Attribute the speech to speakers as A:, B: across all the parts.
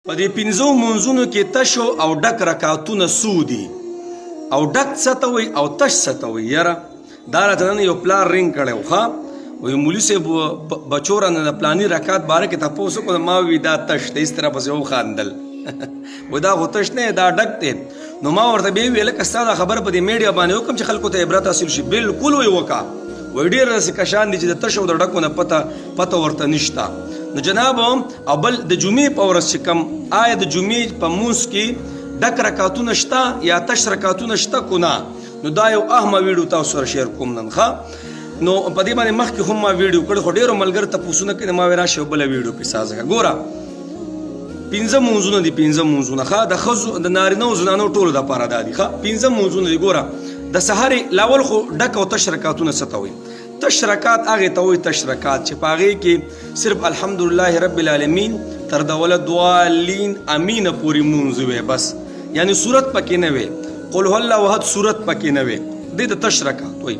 A: په دې پنځو منځونو کې تشو او ډک رکعتونه څو دي او ډک څه ته وایي او تش څه ته وایي یاره دا راته نن یو پلار رینګ کړی و ښه وایي مولي صاحب بچو رانه د پلاني رکعت باره کې تپوس وکړو ما وی دا تش دی اس طرح پسې وخاندل وایي دا خو تش نه دا ډک دی نو ما ورته بیا ویل که ستا دا خبره په دې میډیا باندې وکړم چې خلکو ته عبرت حاصل شي بالکل وایي وکړه وایي ډېر داسې کشان دي چې د تش او د ډکو نه پته ورته نشته نو جناب او بل د جمعې په ورځ چې کوم آیا د جمعې په مونځ کې ډک رکعتونه شته یا تش رکعتونه شته کو نه نو دا یو اهمه ویډیو تاسو سره شیر کوم نن ښه نو په دې باندې مخکې هم ما ویډیو کړی خو ډېرو ملګرو تپوسونه کوي ما وایي راشئ یو بله ویډیو پې سازه ګوره پنځه مونځونه دي پنځه مونځونه ښه د ښځو د نارینه او زنانو ټولو دپاره دا دي ښه پنځه مونځونه دي ګوره د سهارې لاول خو ډک او تش رکعتونه څه ته وایي تش رکعت هغې ته وایي تش رکعت چې په هغې کې صرف الحمدلله رب العالمین تر د ولدوالین امینه پورې مونځ وی بس یعنی صورت پکې نه وی قل هو الله احد صورت پکې نه وی دې ته تش رکعت وایي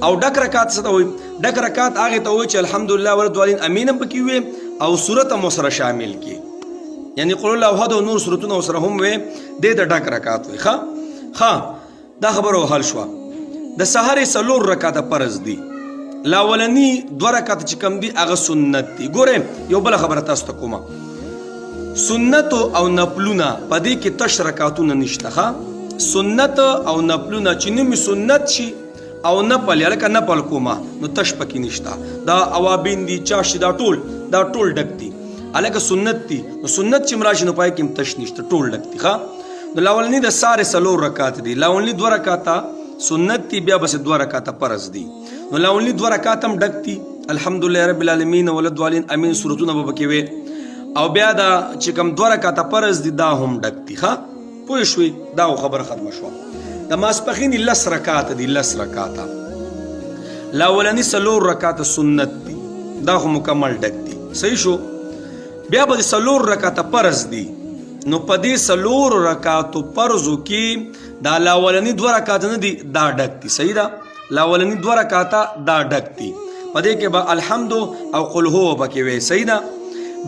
A: او ډک رکعت څه ته وایي ډک رکعت هغې ته وایي چې الحمدلله ولدوالین امینه پکې وي او صورت هم ورسره شامل کړي یعنی قل الله احد او نور صورتونه ورسره هم وی دې ته ډک رکعت وایي ښه دا خبره حل شوه د سهارې څلور رکعته فرض دي لاولنی دوه رکعته چې کوم دي هغه سنت دي ګورئ یو بله خبره تاسو ته کومه سنت او نفلونه په دې کې تش رکعتونه نشته ښه سنت او نفلونه چې نومې سنت شي او نفل یا لکه نفل کومه نو تش پکې نشته دا اوابین دي چاشي دا ټول ډک دي هلکه سنت دي نو سنت چې مراشي نو پای کې هم تش نشته ټول ډک دي ښه نو لاولنی د سارې څلور رکعت دي لاولنی دوه رکعته سنت دي بیا بس دوه رکعته فرض دي نو لاولنی دوه رکعت هم ډک دي الحمدلله رب العالمین ولدوالین امین صورتونه به پکې وي او بیا دا چې کوم دوه رکعته فرض دي دا هم ډک دي ښه پوه شوې دا خبره ختمه شوه د ماسپښین لس رکعته دي لس رکعته لاولنی څلور رکعته سنت دي دا خو مکمل ډک دي صحیح شو بیا به د څلور رکعته فرض دي نو په دې څلور رکعتو فرضو کې دا لاولنی دوه رکعته نه دي دا ډک دي صحیح ده لاولنی دوه رکعته دا ډک دي په دې کې به الحمد او قل هو پکې وي صحیح ده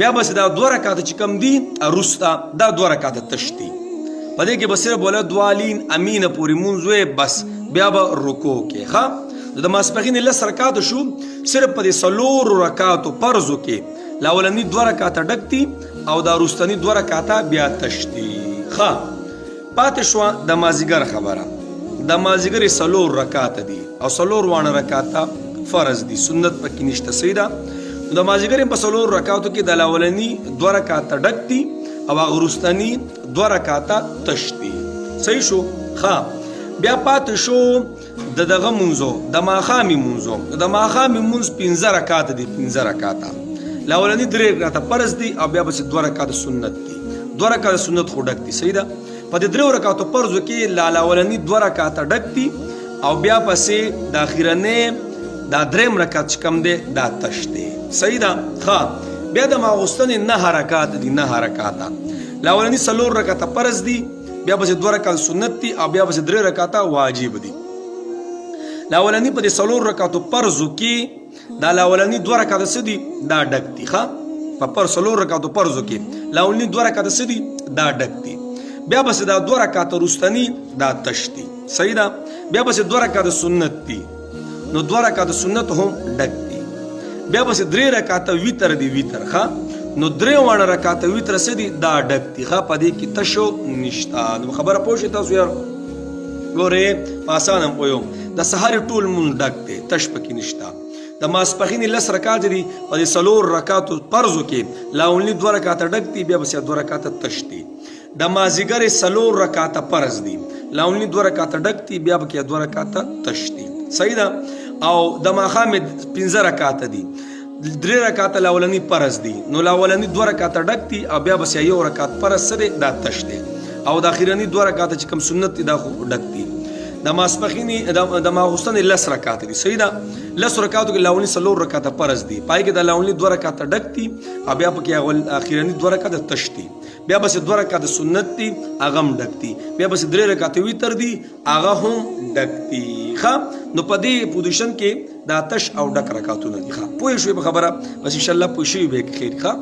A: بیا بس دا دوه رکعته چې کوم دي وروسته دا دوه رکعته تش دي په دې کې به صرف ولدوالین امینه پورې مونځ وی بس بیا به رکوع کې ښه د ماسپښین لس رکعته شو صرف په دې څلورو رکعتو فرضو کې لاولنی دوه رکعته ډک دي او دا وروستنی دوه رکعته بیا تش دي ښه پاتې شوه د مازدیګر خبره د مازدیګر څلور رکعته دي او څلور واړه رکعته فرض دي سنت پکې نشته صحیح ده نو د مازدیګر په څلور رکعتو کې د لاولني دوه رکعته ډک دي او هغه وروستني دوه رکعته تش دي صحیح شو ښه بیا پاتې شو د دغه مونځو د ماښامي مونځو د ماښامي مونځ پنځه رکعته دي پنځه رکعته لاولني درې رکعته فرض دي او بیا پسې دوه رکعته سنت دي دوه رکعته سنت خو ډک دي صحیح ده په دې درېو رکعتو فرضو کې لاولني دوه رکعته ډک دي او بیا پسې د اخرنۍ دا درېم رکعت چې کوم دی دا تش دی صحیح ده ښه بیا د ماخوستنې نهه رکعته دي نهه رکعته لاولني څلور رکعته فرض دي بیا پسې دوه رکعته سنت دي او بیا پسې درې رکعته واجب دي لاولني په دې څلور رکعتو فرضو کې دا لاولني دوه رکعته څه دي دا ډک دي ښه په څلور رکعتو فرضو کې لاولني دوه رکعته څه دي دا ډک دي بیا بس دا دوه رکعته وروستني دا تش دي صحیح ده بیا بس دوه رکعته سنت دي نو دوه رکعته سنت هم ډک دي بیا بس درې رکعته ویتر دي ویتر ښه نو درې واړه رکعته ویتر څه دي دا ډک دي ښه په دې کې تشو نشته نو خبره پوه شئ تاسو یار ګورئ په اسانه هم پوهیم د سهارې ټول مونځ ډک دی تش پکې نشته د ماسپښین لس رکعتې دي په دې څلور رکعتو فرضو کې لاولني دوه رکعته ډک دي بیا بس دوه رکعته تش دي د مازدیګر څلور رکعته فرض دي لاولني دوه رکعته ډک دي بیا پکې دوه رکعته تش دي صحیح ده او د ماښام پنځه رکعته دي درې رکعته لاولني فرض دي نو لاولني دوه رکعته ډک دي او بیا بس یو رکعت فرض څه دی دا تش دی او د اخرني دوه رکعته چې کوم سنت دي دا خو ډک دي د ماسپښین د ماخوستنې لس رکعته دي صحیح ده لس رکعتو کې لاولني څلور رکعته فرض دي پای کې د لاولني دوه رکعته ډک دي او بیا پکې اخرني دوه رکعته تش دي بیا بس دوه رکعته سنت دي هغه هم ډک دي بیا بس درې رکعته ویتر دي هغه هم ډک دي ښه نو په دې پوزیشن کې دا تش او ډک رکعتونه دي ښه پوه شوې په خبره بس انشاءالله پوه شوي به خیر ښه